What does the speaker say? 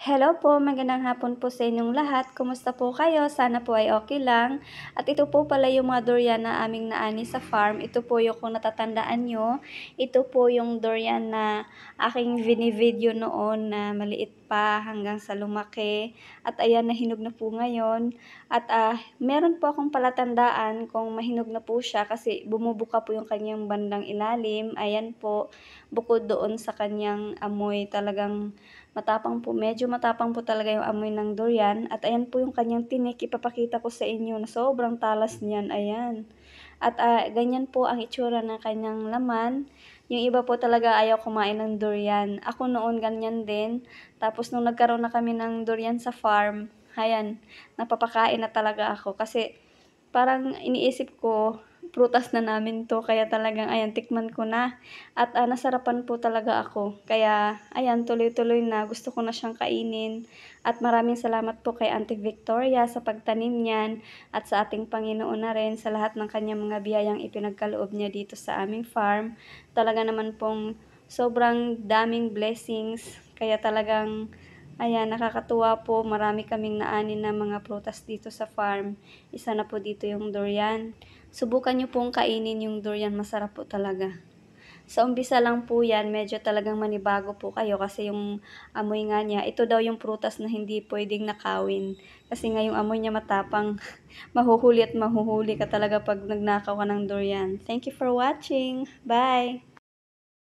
Hello po, magandang hapon po sa inyong lahat. Kumusta po kayo? Sana po ay okay lang. At ito po pala yung mga durian na aming naani sa farm. Ito po yung kung natatandaan nyo. Ito po yung durian na aking vini-video noon na maliit pa hanggang sa lumaki. At ayan, nahinog na po ngayon. At meron po akong palatandaan kung mahinog na po siya kasi bumubuka po yung kanyang bandang ilalim. Ayan po, bukod doon sa kanyang amoy talagang matapang po, medyo matapang po talaga yung amoy ng durian. At ayan po yung kanyang tinik, ipapakita ko sa inyo na sobrang talas niyan, ayan. At ganyan po ang itsura ng kanyang laman. Yung iba po talaga ayaw kumain ng durian. Ako noon ganyan din. Tapos nung nagkaroon na kami ng durian sa farm, ayan, napapakain na talaga ako. Kasi parang iniisip ko, prutas na namin 'to kaya talagang ayan tikman ko na at nasarapan po talaga ako. Kaya ayan tuloy-tuloy na gusto ko na siyang kainin at maraming salamat po kay Auntie Victoria sa pagtanim niyan at sa ating Panginoon na rin sa lahat ng kanyang mga biyayang ipinagkaloob niya dito sa aming farm. Talaga naman pong sobrang daming blessings kaya talagang ayan, nakakatuwa po. Marami kaming naani na mga prutas dito sa farm. Isa na po dito yung durian. Subukan nyo pong kainin yung durian. Masarap po talaga. Sa umpisa lang po yan, medyo talagang manibago po kayo kasi yung amoy nga niya, ito daw yung prutas na hindi pwedeng nakawin. Kasi nga yung amoy niya matapang, mahuhuli at mahuhuli ka talaga pag nagnakaw ka ng durian. Thank you for watching. Bye!